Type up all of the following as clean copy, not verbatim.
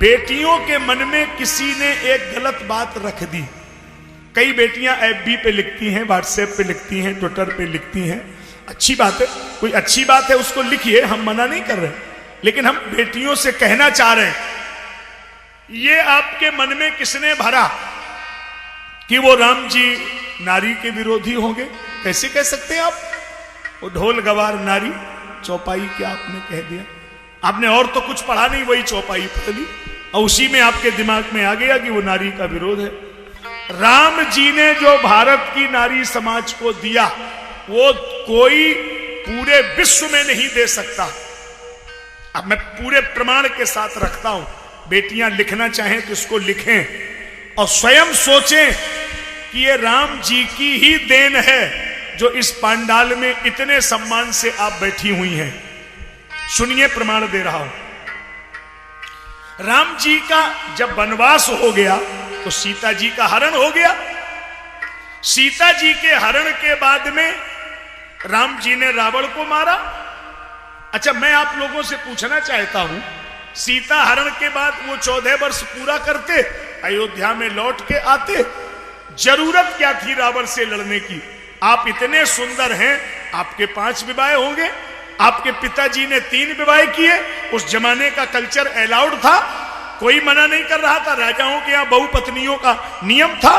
बेटियों के मन में किसी ने एक गलत बात रख दी। कई बेटियां FB पे लिखती हैं, व्हाट्सएप पे लिखती हैं, ट्विटर पे लिखती हैं। अच्छी बात है, कोई अच्छी बात है उसको लिखिए, हम मना नहीं कर रहे, लेकिन हम बेटियों से कहना चाह रहे हैं, ये आपके मन में किसने भरा कि वो राम जी नारी के विरोधी होंगे? कैसे कह सकते हैं आप? वो ढोल गवार नारी, चौपाई क्या आपने कह दिया? आपने और तो कुछ पढ़ा नहीं, वही चौपाई पढ़ ली और उसी में आपके दिमाग में आ गया कि वो नारी का विरोध है। राम जी ने जो भारत की नारी समाज को दिया वो कोई पूरे विश्व में नहीं दे सकता। अब मैं पूरे प्रमाण के साथ रखता हूं, बेटियां लिखना चाहें तो इसको लिखें और स्वयं सोचें कि ये राम जी की ही देन है जो इस पांडाल में इतने सम्मान से आप बैठी हुई हैं। सुनिए, प्रमाण दे रहा हूं। राम जी का जब वनवास हो गया तो सीता जी का हरण हो गया। सीता जी के हरण के बाद में राम जी ने रावण को मारा। अच्छा, मैं आप लोगों से पूछना चाहता हूं, सीता हरण के बाद वो 14 वर्ष पूरा करते, अयोध्या में लौट के आते, जरूरत क्या थी रावण से लड़ने की? आप इतने सुंदर हैं, आपके 5 विवाह होंगे, आपके पिताजी ने 3 विवाह किए। उस जमाने का कल्चर अलाउड था, कोई मना नहीं कर रहा था, राजाओं के यहां बहुपत्नियों का नियम था।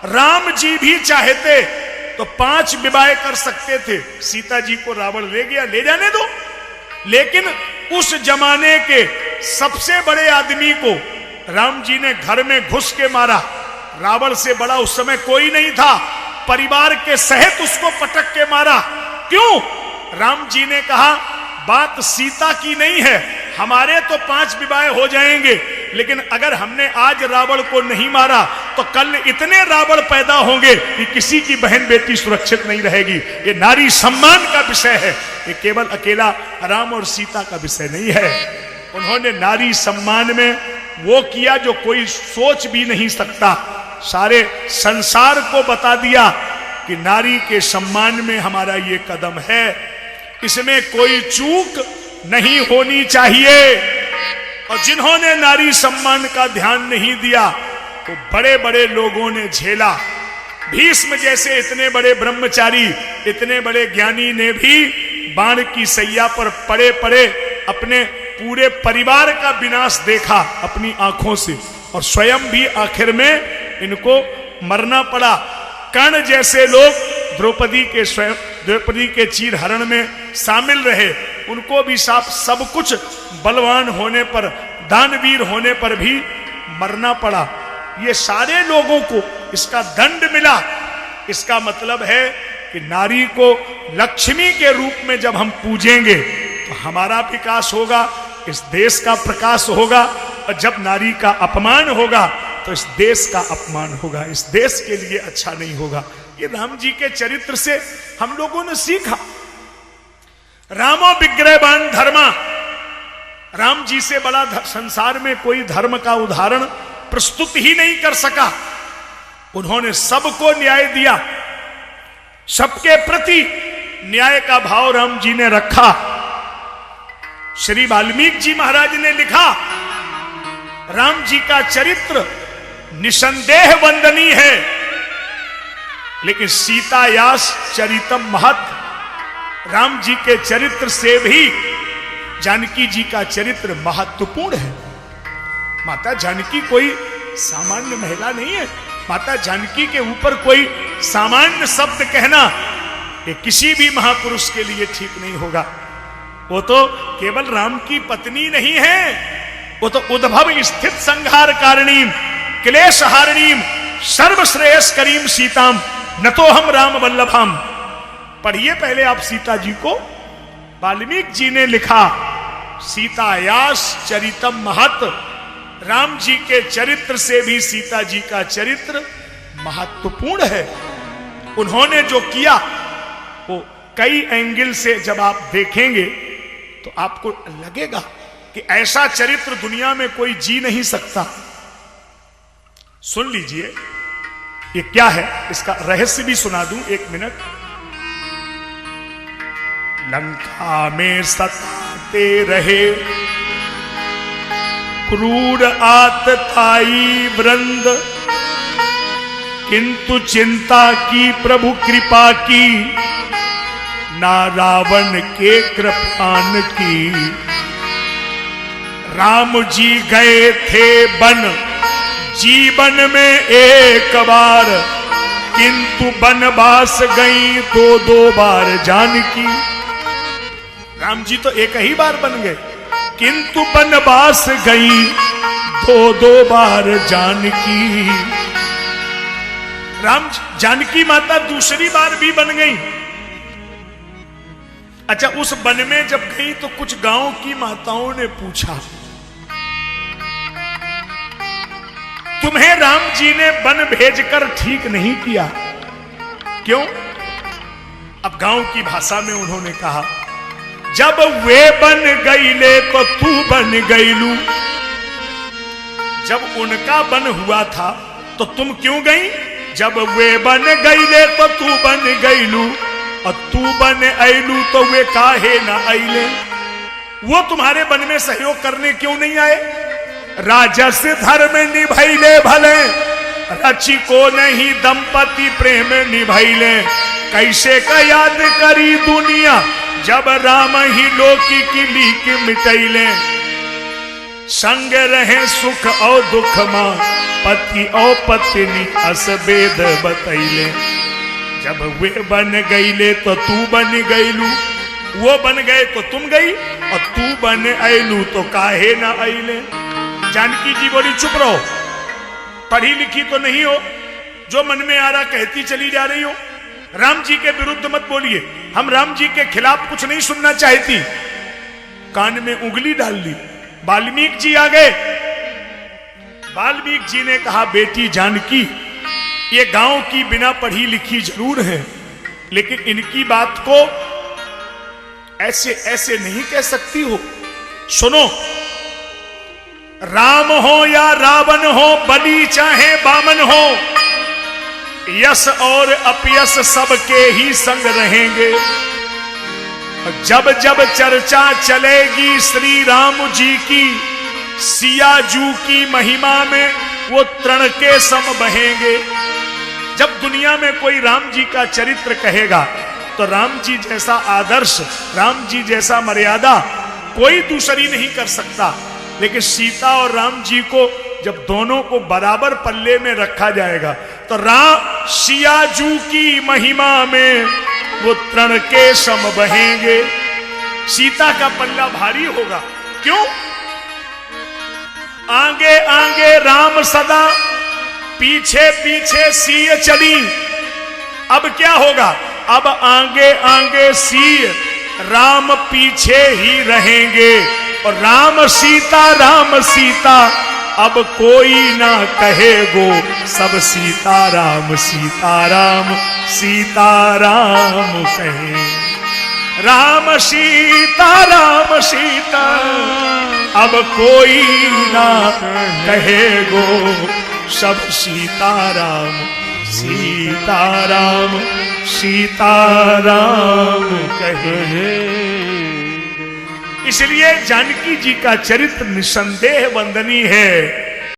राम जी भी चाहते तो 5 विवाह कर सकते थे। सीता जी को रावण ले गया, ले जाने दो, लेकिन उस जमाने के सबसे बड़े आदमी को राम जी ने घर में घुस के मारा। रावण से बड़ा उस समय कोई नहीं था, परिवार के सहित उसको पटक के मारा। क्यों? राम जी ने कहा बात सीता की नहीं है, हमारे तो 5 विवाह हो जाएंगे, लेकिन अगर हमने आज रावण को नहीं मारा तो कल इतने रावण पैदा होंगे कि किसी की बहन बेटी सुरक्षित नहीं रहेगी। ये नारी सम्मान का विषय है, ये केवल अकेला राम और सीता का विषय नहीं है। उन्होंने नारी सम्मान में वो किया जो कोई सोच भी नहीं सकता। सारे संसार को बता दिया कि नारी के सम्मान में हमारा ये कदम है, इसमें कोई चूक नहीं होनी चाहिए। और जिन्होंने नारी सम्मान का ध्यान नहीं दिया तो बड़े बड़े लोगों ने झेला। भीष्म जैसे इतने बड़े ब्रह्मचारी, इतने बड़े ज्ञानी ने भी बाण की सैया पर पड़े पड़े अपने पूरे परिवार का विनाश देखा अपनी आंखों से, और स्वयं भी आखिर में इनको मरना पड़ा। कर्ण जैसे लोग द्रौपदी के चीर हरण में शामिल रहे, उनको भी सब कुछ बलवान होने पर, दानवीर होने पर भी मरना पड़ा। ये सारे लोगों को इसका दंड मिला। इसका मतलब है कि नारी को लक्ष्मी के रूप में जब हम पूजेंगे तो हमारा विकास होगा, इस देश का प्रकाश होगा, और जब नारी का अपमान होगा तो इस देश का अपमान होगा, इस देश के लिए अच्छा नहीं होगा। ये राम जी के चरित्र से हम लोगों ने सीखा। रामो विग्रहवान धर्मा, राम जी से बड़ा संसार में कोई धर्म का उदाहरण प्रस्तुत ही नहीं कर सका। उन्होंने सबको न्याय दिया, सबके प्रति न्याय का भाव राम जी ने रखा। श्री वाल्मीकि जी महाराज ने लिखा, राम जी का चरित्र निसंदेह वंदनीय है, लेकिन सीतायास चरितम महत्, राम जी के चरित्र से भी जानकी जी का चरित्र महत्वपूर्ण है। माता जानकी कोई सामान्य महिला नहीं है। माता जानकी के ऊपर कोई सामान्य शब्द कहना ये किसी भी महापुरुष के लिए ठीक नहीं होगा। वो तो केवल राम की पत्नी नहीं है, वो तो उद्भव स्थित संहार कारणीम क्लेश हारणीम सर्वश्रेयस्करीम सीताम न तो हम राम वल्लभाम। पढ़िए पहले आप सीता जी को। वाल्मीकि जी ने लिखा, सीतायास चरितम महत्, राम जी के चरित्र से भी सीता जी का चरित्र महत्वपूर्ण है। उन्होंने जो किया वो कई एंगल से जब आप देखेंगे तो आपको लगेगा कि ऐसा चरित्र दुनिया में कोई जी नहीं सकता। सुन लीजिए ये क्या है, इसका रहस्य भी सुना दूं, 1 मिनट। लंका में सताते रहे क्रूर आतताई वृंद, किंतु चिंता की प्रभु कृपा की, ना रावण के कृपान की। राम जी गए थे वन जीवन में एक बार, किंतु बनवास गई दो दो बार जानकी। राम जी तो एक ही बार बन गए, किंतु बनवास गई दो दो बार जानकी। राम जानकी माता दूसरी बार भी बन गई। अच्छा, उस वन में जब गई तो कुछ गांव की माताओं ने पूछा, तुम्हें राम जी ने वन भेजकर ठीक नहीं किया, क्यों? अब गांव की भाषा में उन्होंने कहा, जब वे बन गईले तो तू बन गईलू। जब उनका बन हुआ था तो तुम क्यों गई? जब वे बन गईले तो तू बन गईलू, और तू बन आईलू तो वे काहे ना आईले। वो तुम्हारे वन में सहयोग करने क्यों नहीं आए? राजस धर्म निभैले भले, रची को नहीं दंपति प्रेम निभैले। कैसे का याद करी दुनिया, जब राम ही लोकी की लीक मिटैले। संग रहे सुख और दुख मां, पति और पत्नी अस वेद बतैले। जब वे बन गईले तो तू बन गईलू, वो बन गए तो तुम गई, और तू बन आईलू तो काहे ना आईले। जानकी जी बोली, चुप रहो, पढ़ी लिखी तो नहीं हो, जो मन में आ रहा कहती चली जा रही हो। राम जी के विरुद्ध मत बोलिए, हम राम जी के खिलाफ कुछ नहीं सुनना चाहती। कान में उंगली डाल ली। वाल्मीकि जी आ गए। वाल्मीकि जी ने कहा, बेटी जानकी, ये गांव की बिना पढ़ी लिखी जरूर है, लेकिन इनकी बात को ऐसे ऐसे नहीं कह सकती हो। सुनो, राम हो या रावण हो, बलि चाहे बामन हो, यश और अपयश सबके ही संग रहेंगे। जब जब चर्चा चलेगी श्री राम जी की, सियाजू की महिमा में वो तृण के सम बहेंगे। जब दुनिया में कोई राम जी का चरित्र कहेगा तो राम जी जैसा आदर्श, राम जी जैसा मर्यादा कोई दूसरी नहीं कर सकता। लेकिन सीता और राम जी को जब दोनों को बराबर पल्ले में रखा जाएगा तो राम सियाजू की महिमा में वो तृण के सम बहेंगे। सीता का पल्ला भारी होगा, क्यों? आगे आगे राम सदा, पीछे पीछे सीय चली। अब क्या होगा? अब आगे आगे सीय, राम पीछे ही रहेंगे। और राम सीता अब कोई ना कहेगो, सब सीताराम सीताराम सीताराम कहे। राम सीता अब कोई ना कहेगो, सब सीताराम सीताराम सीताराम कहे। इसलिए जानकी जी का चरित्र निसंदेह वंदनीय है।